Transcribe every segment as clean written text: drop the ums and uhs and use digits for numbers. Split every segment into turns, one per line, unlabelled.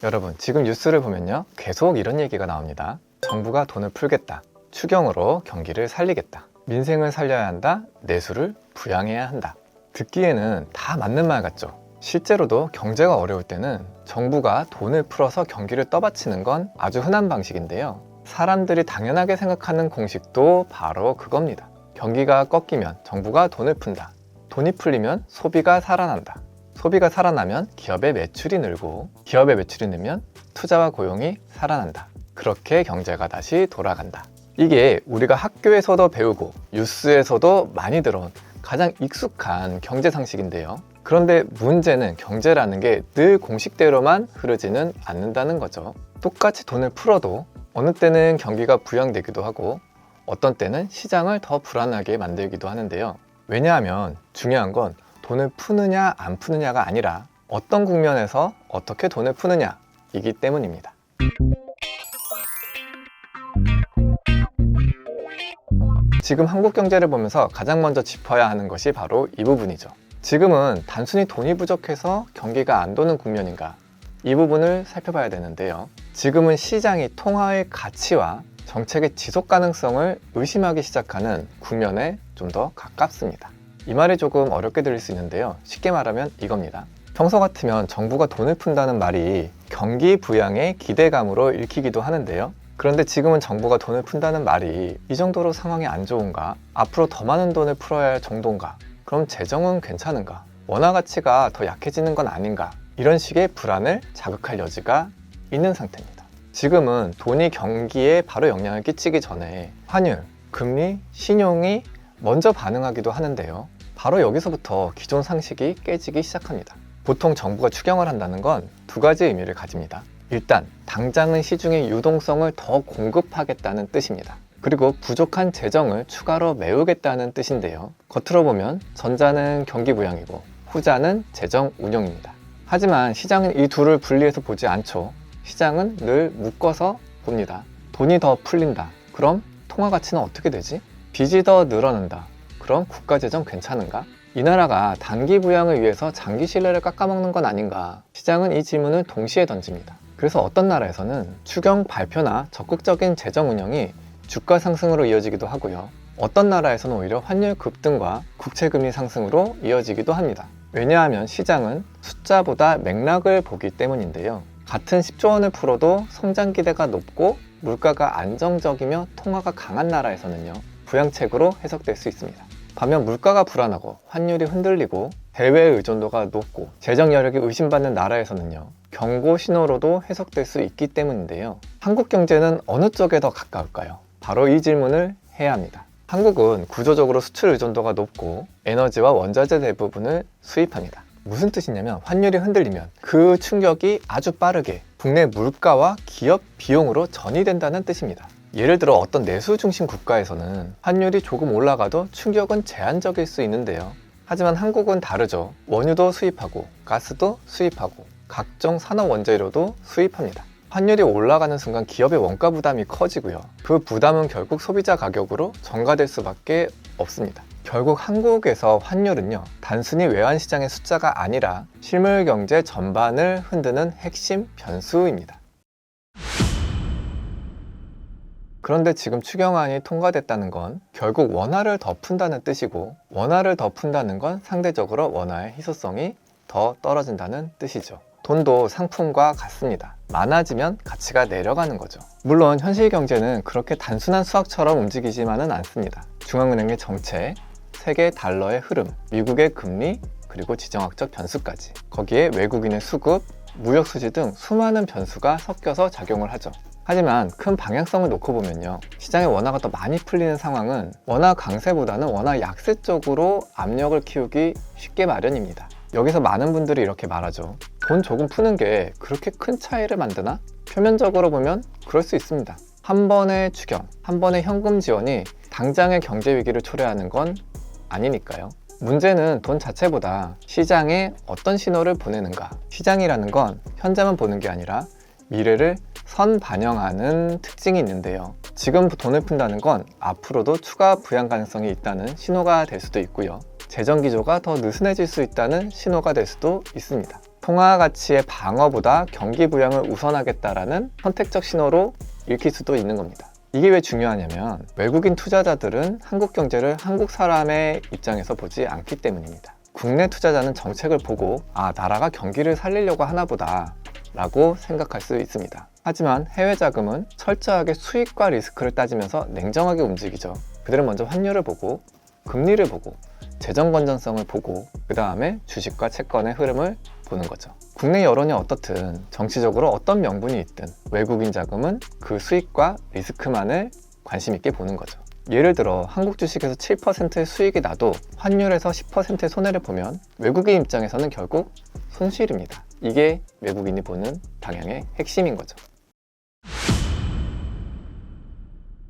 여러분, 지금 뉴스를 보면요, 계속 이런 얘기가 나옵니다. 정부가 돈을 풀겠다, 추경으로 경기를 살리겠다, 민생을 살려야 한다, 내수를 부양해야 한다. 듣기에는 다 맞는 말 같죠? 실제로도 경제가 어려울 때는 정부가 돈을 풀어서 경기를 떠받치는 건 아주 흔한 방식인데요, 사람들이 당연하게 생각하는 공식도 바로 그겁니다. 경기가 꺾이면 정부가 돈을 푼다, 돈이 풀리면 소비가 살아난다, 소비가 살아나면 기업의 매출이 늘고, 기업의 매출이 늘면 투자와 고용이 살아난다. 그렇게 경제가 다시 돌아간다. 이게 우리가 학교에서도 배우고 뉴스에서도 많이 들어온 가장 익숙한 경제 상식인데요. 그런데 문제는 경제라는 게 늘 공식대로만 흐르지는 않는다는 거죠. 똑같이 돈을 풀어도 어느 때는 경기가 부양되기도 하고 어떤 때는 시장을 더 불안하게 만들기도 하는데요. 왜냐하면 중요한 건 돈을 푸느냐 안 푸느냐가 아니라 어떤 국면에서 어떻게 돈을 푸느냐이기 때문입니다. 지금 한국 경제를 보면서 가장 먼저 짚어야 하는 것이 바로 이 부분이죠. 지금은 단순히 돈이 부족해서 경기가 안 도는 국면인가, 이 부분을 살펴봐야 되는데요. 지금은 시장이 통화의 가치와 정책의 지속 가능성을 의심하기 시작하는 국면에 좀 더 가깝습니다. 이 말이 조금 어렵게 들릴 수 있는데요, 쉽게 말하면 이겁니다. 평소 같으면 정부가 돈을 푼다는 말이 경기 부양의 기대감으로 읽히기도 하는데요, 그런데 지금은 정부가 돈을 푼다는 말이 이 정도로 상황이 안 좋은가? 앞으로 더 많은 돈을 풀어야 할 정도인가? 그럼 재정은 괜찮은가? 원화 가치가 더 약해지는 건 아닌가? 이런 식의 불안을 자극할 여지가 있는 상태입니다. 지금은 돈이 경기에 바로 영향을 끼치기 전에 환율, 금리, 신용이 먼저 반응하기도 하는데요, 바로 여기서부터 기존 상식이 깨지기 시작합니다. 보통 정부가 추경을 한다는 건 두 가지 의미를 가집니다. 일단 당장은 시중의 유동성을 더 공급하겠다는 뜻입니다. 그리고 부족한 재정을 추가로 메우겠다는 뜻인데요, 겉으로 보면 전자는 경기 부양이고 후자는 재정 운용입니다. 하지만 시장은 이 둘을 분리해서 보지 않죠. 시장은 늘 묶어서 봅니다. 돈이 더 풀린다, 그럼 통화 가치는 어떻게 되지? 빚이 더 늘어난다, 그럼 국가재정 괜찮은가? 이 나라가 단기 부양을 위해서 장기 신뢰를 깎아먹는 건 아닌가? 시장은 이 질문을 동시에 던집니다. 그래서 어떤 나라에서는 추경 발표나 적극적인 재정 운영이 주가 상승으로 이어지기도 하고요, 어떤 나라에서는 오히려 환율 급등과 국채금리 상승으로 이어지기도 합니다. 왜냐하면 시장은 숫자보다 맥락을 보기 때문인데요, 같은 10조 원을 풀어도 성장 기대가 높고 물가가 안정적이며 통화가 강한 나라에서는요, 부양책으로 해석될 수 있습니다. 반면 물가가 불안하고 환율이 흔들리고 해외 의존도가 높고 재정 여력이 의심받는 나라에서는요, 경고 신호로도 해석될 수 있기 때문인데요, 한국 경제는 어느 쪽에 더 가까울까요? 바로 이 질문을 해야 합니다. 한국은 구조적으로 수출 의존도가 높고 에너지와 원자재 대부분을 수입합니다. 무슨 뜻이냐면 환율이 흔들리면 그 충격이 아주 빠르게 국내 물가와 기업 비용으로 전이된다는 뜻입니다. 예를 들어 어떤 내수 중심 국가에서는 환율이 조금 올라가도 충격은 제한적일 수 있는데요, 하지만 한국은 다르죠. 원유도 수입하고 가스도 수입하고 각종 산업 원재료도 수입합니다. 환율이 올라가는 순간 기업의 원가 부담이 커지고요, 그 부담은 결국 소비자 가격으로 전가될 수밖에 없습니다. 결국 한국에서 환율은요, 단순히 외환시장의 숫자가 아니라 실물 경제 전반을 흔드는 핵심 변수입니다. 그런데 지금 추경안이 통과됐다는 건 결국 원화를 더 푼다는 뜻이고, 원화를 더 푼다는 건 상대적으로 원화의 희소성이 더 떨어진다는 뜻이죠. 돈도 상품과 같습니다. 많아지면 가치가 내려가는 거죠. 물론 현실 경제는 그렇게 단순한 수학처럼 움직이지만은 않습니다. 중앙은행의 정책, 세계 달러의 흐름, 미국의 금리, 그리고 지정학적 변수까지, 거기에 외국인의 수급, 무역 수지 등 수많은 변수가 섞여서 작용을 하죠. 하지만 큰 방향성을 놓고 보면요, 시장에 원화가 더 많이 풀리는 상황은 원화 강세보다는 원화 약세 쪽으로 압력을 키우기 쉽게 마련입니다. 여기서 많은 분들이 이렇게 말하죠. 돈 조금 푸는 게 그렇게 큰 차이를 만드나? 표면적으로 보면 그럴 수 있습니다. 한 번의 추경, 한 번의 현금 지원이 당장의 경제 위기를 초래하는 건 아니니까요. 문제는 돈 자체보다 시장에 어떤 신호를 보내는가. 시장이라는 건 현재만 보는 게 아니라 미래를 선반영하는 특징이 있는데요, 지금 돈을 푼다는 건 앞으로도 추가 부양 가능성이 있다는 신호가 될 수도 있고요, 재정 기조가 더 느슨해질 수 있다는 신호가 될 수도 있습니다. 통화 가치의 방어보다 경기 부양을 우선하겠다라는 선택적 신호로 읽힐 수도 있는 겁니다. 이게 왜 중요하냐면 외국인 투자자들은 한국 경제를 한국 사람의 입장에서 보지 않기 때문입니다. 국내 투자자는 정책을 보고 나라가 경기를 살리려고 하나 보다 라고 생각할 수 있습니다. 하지만 해외 자금은 철저하게 수익과 리스크를 따지면서 냉정하게 움직이죠. 그들은 먼저 환율을 보고 금리를 보고 재정 건전성을 보고 그 다음에 주식과 채권의 흐름을 보는 거죠. 국내 여론이 어떻든 정치적으로 어떤 명분이 있든 외국인 자금은 그 수익과 리스크만을 관심 있게 보는 거죠. 예를 들어 한국 주식에서 7%의 수익이 나도 환율에서 10%의 손해를 보면 외국인 입장에서는 결국 손실입니다. 이게 외국인이 보는 방향의 핵심인 거죠.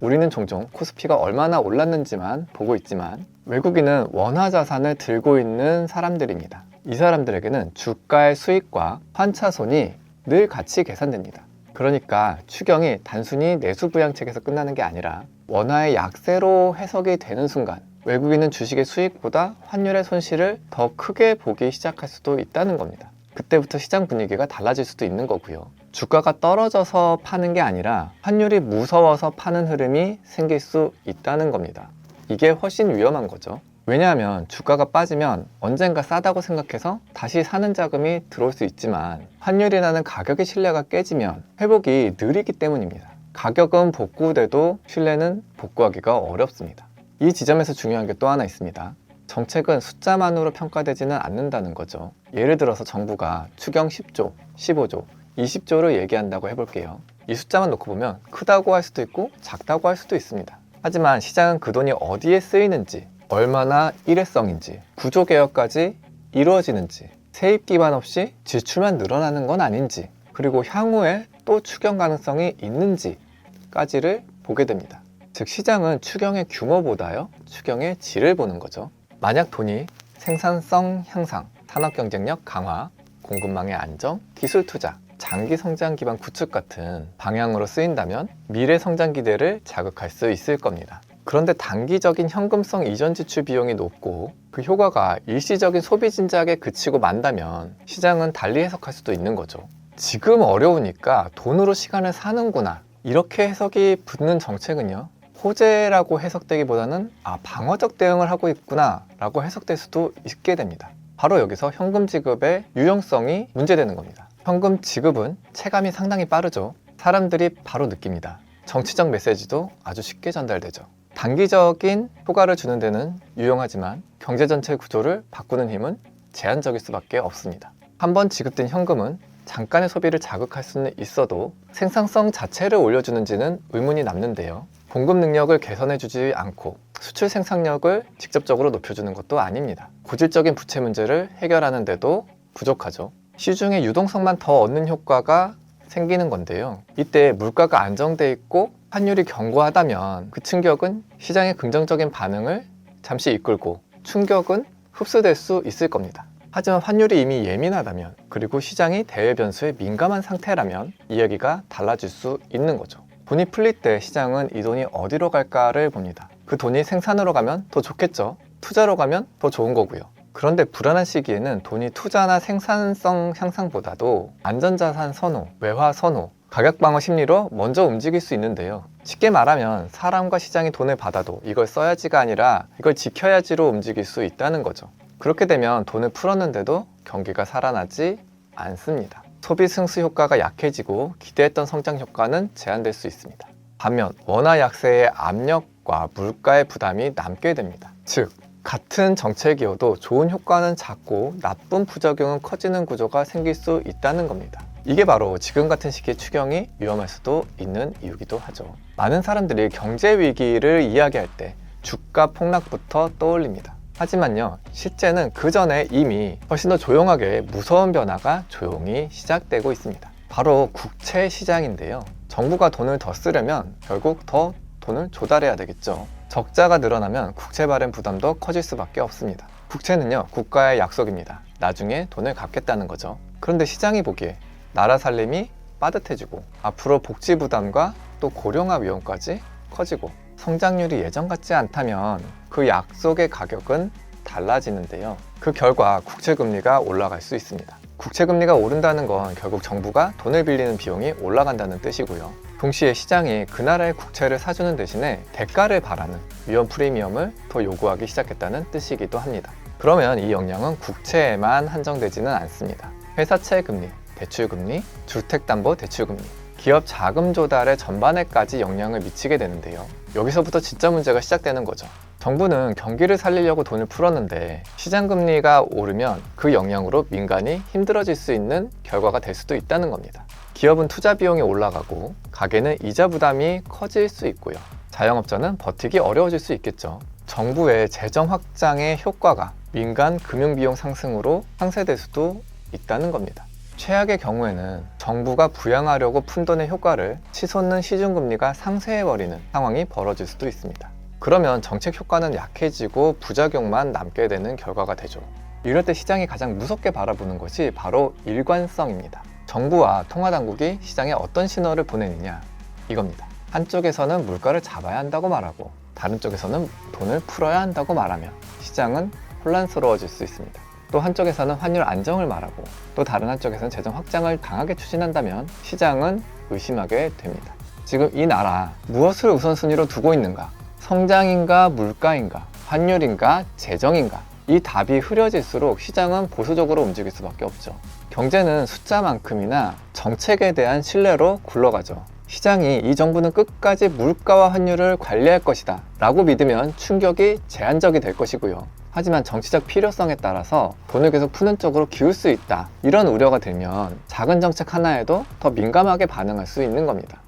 우리는 종종 코스피가 얼마나 올랐는지만 보고 있지만 외국인은 원화 자산을 들고 있는 사람들입니다. 이 사람들에게는 주가의 수익과 환차손이 늘 같이 계산됩니다. 그러니까 추경이 단순히 내수부양책에서 끝나는 게 아니라 원화의 약세로 해석이 되는 순간 외국인은 주식의 수익보다 환율의 손실을 더 크게 보기 시작할 수도 있다는 겁니다. 그때부터 시장 분위기가 달라질 수도 있는 거고요. 주가가 떨어져서 파는 게 아니라 환율이 무서워서 파는 흐름이 생길 수 있다는 겁니다. 이게 훨씬 위험한 거죠. 왜냐하면 주가가 빠지면 언젠가 싸다고 생각해서 다시 사는 자금이 들어올 수 있지만 환율이라는 가격의 신뢰가 깨지면 회복이 느리기 때문입니다. 가격은 복구돼도 신뢰는 복구하기가 어렵습니다. 이 지점에서 중요한 게 또 하나 있습니다. 정책은 숫자만으로 평가되지는 않는다는 거죠. 예를 들어서 정부가 추경 10조, 15조, 20조를 얘기한다고 해볼게요. 이 숫자만 놓고 보면 크다고 할 수도 있고 작다고 할 수도 있습니다. 하지만 시장은 그 돈이 어디에 쓰이는지, 얼마나 일회성인지, 구조개혁까지 이루어지는지, 세입 기반 없이 지출만 늘어나는 건 아닌지, 그리고 향후에 또 추경 가능성이 있는지까지를 보게 됩니다. 즉 시장은 추경의 규모보다요, 추경의 질을 보는 거죠. 만약 돈이 생산성 향상, 산업 경쟁력 강화, 공급망의 안정, 기술 투자, 장기 성장 기반 구축 같은 방향으로 쓰인다면 미래 성장 기대를 자극할 수 있을 겁니다. 그런데 단기적인 현금성 이전 지출 비용이 높고 그 효과가 일시적인 소비 진작에 그치고 만다면 시장은 달리 해석할 수도 있는 거죠. 지금 어려우니까 돈으로 시간을 사는구나, 이렇게 해석이 붙는 정책은요, 호재라고 해석되기보다는 방어적 대응을 하고 있구나 라고 해석될 수도 있게 됩니다. 바로 여기서 현금 지급의 유용성이 문제되는 겁니다. 현금 지급은 체감이 상당히 빠르죠. 사람들이 바로 느낍니다. 정치적 메시지도 아주 쉽게 전달되죠. 단기적인 효과를 주는 데는 유용하지만 경제 전체 구조를 바꾸는 힘은 제한적일 수밖에 없습니다. 한번 지급된 현금은 잠깐의 소비를 자극할 수는 있어도 생산성 자체를 올려주는지는 의문이 남는데요. 공급 능력을 개선해주지 않고 수출 생산력을 직접적으로 높여주는 것도 아닙니다. 고질적인 부채 문제를 해결하는 데도 부족하죠. 시중의 유동성만 더 얻는 효과가 생기는 건데요. 이때 물가가 안정돼 있고 환율이 견고하다면 그 충격은 시장의 긍정적인 반응을 잠시 이끌고 충격은 흡수될 수 있을 겁니다. 하지만 환율이 이미 예민하다면, 그리고 시장이 대외 변수에 민감한 상태라면 이야기가 달라질 수 있는 거죠. 돈이 풀릴 때 시장은 이 돈이 어디로 갈까를 봅니다. 그 돈이 생산으로 가면 더 좋겠죠. 투자로 가면 더 좋은 거고요. 그런데 불안한 시기에는 돈이 투자나 생산성 향상보다도 안전자산 선호, 외화 선호, 가격 방어 심리로 먼저 움직일 수 있는데요. 쉽게 말하면 사람과 시장이 돈을 받아도 이걸 써야지가 아니라 이걸 지켜야지로 움직일 수 있다는 거죠. 그렇게 되면 돈을 풀었는데도 경기가 살아나지 않습니다. 소비 승수 효과가 약해지고 기대했던 성장 효과는 제한될 수 있습니다. 반면 원화 약세의 압력과 물가의 부담이 남게 됩니다. 즉, 같은 정책이어도 좋은 효과는 작고 나쁜 부작용은 커지는 구조가 생길 수 있다는 겁니다. 이게 바로 지금 같은 시기에 추경이 위험할 수도 있는 이유기도 하죠. 많은 사람들이 경제 위기를 이야기할 때 주가 폭락부터 떠올립니다. 하지만요, 실제는 그 전에 이미 훨씬 더 조용하게 무서운 변화가 조용히 시작되고 있습니다. 바로 국채 시장인데요. 정부가 돈을 더 쓰려면 결국 더 돈을 조달해야 되겠죠. 적자가 늘어나면 국채 발행 부담도 커질 수밖에 없습니다. 국채는요, 국가의 약속입니다. 나중에 돈을 갚겠다는 거죠. 그런데 시장이 보기에 나라 살림이 빠듯해지고 앞으로 복지 부담과 또 고령화 위험까지 커지고 성장률이 예전 같지 않다면 그 약속의 가격은 달라지는데요. 그 결과 국채 금리가 올라갈 수 있습니다. 국채 금리가 오른다는 건 결국 정부가 돈을 빌리는 비용이 올라간다는 뜻이고요. 동시에 시장이 그 나라의 국채를 사주는 대신에 대가를 바라는 위험 프리미엄을 더 요구하기 시작했다는 뜻이기도 합니다. 그러면 이 영향은 국채에만 한정되지는 않습니다. 회사채 금리, 대출금리, 주택담보대출금리, 기업 자금 조달의 전반에까지 영향을 미치게 되는데요. 여기서부터 진짜 문제가 시작되는 거죠. 정부는 경기를 살리려고 돈을 풀었는데 시장 금리가 오르면 그 영향으로 민간이 힘들어질 수 있는 결과가 될 수도 있다는 겁니다. 기업은 투자 비용이 올라가고 가게는 이자 부담이 커질 수 있고요. 자영업자는 버티기 어려워질 수 있겠죠. 정부의 재정 확장의 효과가 민간 금융 비용 상승으로 상쇄될 수도 있다는 겁니다. 최악의 경우에는 정부가 부양하려고 푼 돈의 효과를 치솟는 시중금리가 상쇄해버리는 상황이 벌어질 수도 있습니다. 그러면 정책 효과는 약해지고 부작용만 남게 되는 결과가 되죠. 이럴 때 시장이 가장 무섭게 바라보는 것이 바로 일관성입니다. 정부와 통화당국이 시장에 어떤 신호를 보내느냐, 이겁니다. 한쪽에서는 물가를 잡아야 한다고 말하고 다른 쪽에서는 돈을 풀어야 한다고 말하면 시장은 혼란스러워질 수 있습니다. 또 한쪽에서는 환율 안정을 말하고 또 다른 한쪽에서는 재정 확장을 강하게 추진한다면 시장은 의심하게 됩니다. 지금 이 나라 무엇을 우선순위로 두고 있는가? 성장인가 물가인가? 환율인가 재정인가? 이 답이 흐려질수록 시장은 보수적으로 움직일 수밖에 없죠. 경제는 숫자만큼이나 정책에 대한 신뢰로 굴러가죠. 시장이 이 정부는 끝까지 물가와 환율을 관리할 것이다 라고 믿으면 충격이 제한적이 될 것이고요. 하지만 정치적 필요성에 따라서 돈을 계속 푸는 쪽으로 기울 수 있다, 이런 우려가 들면 작은 정책 하나에도 더 민감하게 반응할 수 있는 겁니다.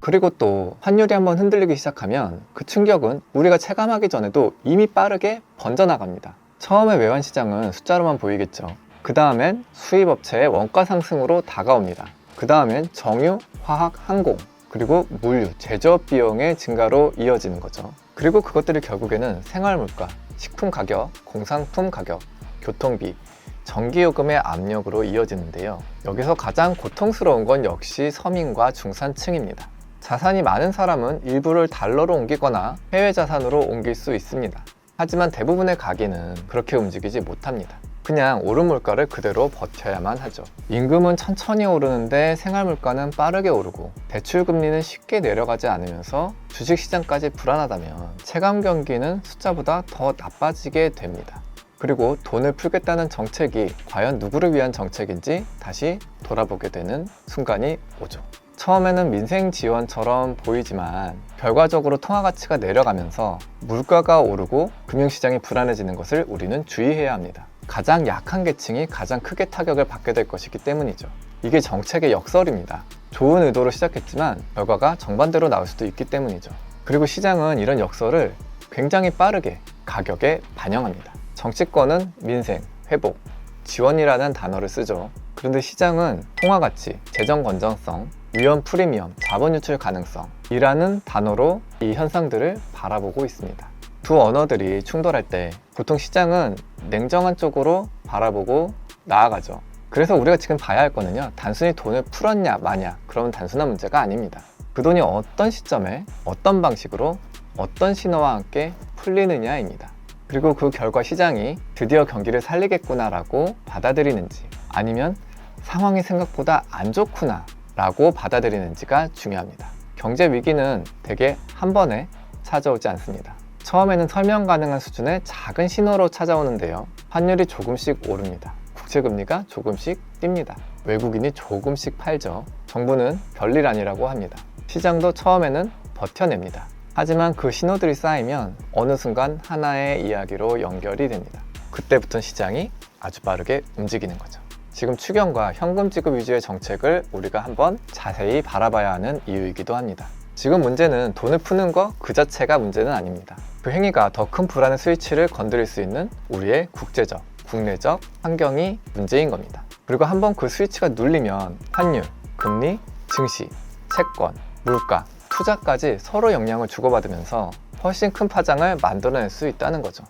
그리고 또 환율이 한번 흔들리기 시작하면 그 충격은 우리가 체감하기 전에도 이미 빠르게 번져나갑니다. 처음에 외환시장은 숫자로만 보이겠죠. 그 다음엔 수입업체의 원가 상승으로 다가옵니다. 그 다음엔 정유, 화학, 항공, 그리고 물류, 제조업 비용의 증가로 이어지는 거죠. 그리고 그것들이 결국에는 생활물가, 식품 가격, 공산품 가격, 교통비, 전기요금의 압력으로 이어지는데요. 여기서 가장 고통스러운 건 역시 서민과 중산층입니다. 자산이 많은 사람은 일부를 달러로 옮기거나 해외 자산으로 옮길 수 있습니다. 하지만 대부분의 가게는 그렇게 움직이지 못합니다. 그냥 오른 물가를 그대로 버텨야만 하죠. 임금은 천천히 오르는데 생활물가는 빠르게 오르고 대출금리는 쉽게 내려가지 않으면서 주식시장까지 불안하다면 체감 경기는 숫자보다 더 나빠지게 됩니다. 그리고 돈을 풀겠다는 정책이 과연 누구를 위한 정책인지 다시 돌아보게 되는 순간이 오죠. 처음에는 민생 지원처럼 보이지만 결과적으로 통화 가치가 내려가면서 물가가 오르고 금융시장이 불안해지는 것을 우리는 주의해야 합니다. 가장 약한 계층이 가장 크게 타격을 받게 될 것이기 때문이죠. 이게 정책의 역설입니다. 좋은 의도로 시작했지만 결과가 정반대로 나올 수도 있기 때문이죠. 그리고 시장은 이런 역설을 굉장히 빠르게 가격에 반영합니다. 정치권은 민생, 회복, 지원이라는 단어를 쓰죠. 그런데 시장은 통화가치, 재정 건전성, 위험 프리미엄, 자본 유출 가능성이라는 단어로 이 현상들을 바라보고 있습니다. 두 언어들이 충돌할 때 보통 시장은 냉정한 쪽으로 바라보고 나아가죠. 그래서 우리가 지금 봐야 할 거는요, 단순히 돈을 풀었냐 마냐, 그러면 단순한 문제가 아닙니다. 그 돈이 어떤 시점에 어떤 방식으로 어떤 신호와 함께 풀리느냐입니다. 그리고 그 결과 시장이 드디어 경기를 살리겠구나 라고 받아들이는지, 아니면 상황이 생각보다 안 좋구나 라고 받아들이는지가 중요합니다. 경제 위기는 대개 한 번에 찾아오지 않습니다. 처음에는 설명 가능한 수준의 작은 신호로 찾아오는데요. 환율이 조금씩 오릅니다. 국채금리가 조금씩 뜁니다. 외국인이 조금씩 팔죠. 정부는 별일 아니라고 합니다. 시장도 처음에는 버텨냅니다. 하지만 그 신호들이 쌓이면 어느 순간 하나의 이야기로 연결이 됩니다. 그때부터 시장이 아주 빠르게 움직이는 거죠. 지금 추경과 현금 지급 위주의 정책을 우리가 한번 자세히 바라봐야 하는 이유이기도 합니다. 지금 문제는 돈을 푸는 거 그 자체가 문제는 아닙니다. 그 행위가 더 큰 불안의 스위치를 건드릴 수 있는 우리의 국제적, 국내적 환경이 문제인 겁니다. 그리고 한번 그 스위치가 눌리면 환율, 금리, 증시, 채권, 물가, 투자까지 서로 영향을 주고받으면서 훨씬 큰 파장을 만들어낼 수 있다는 거죠.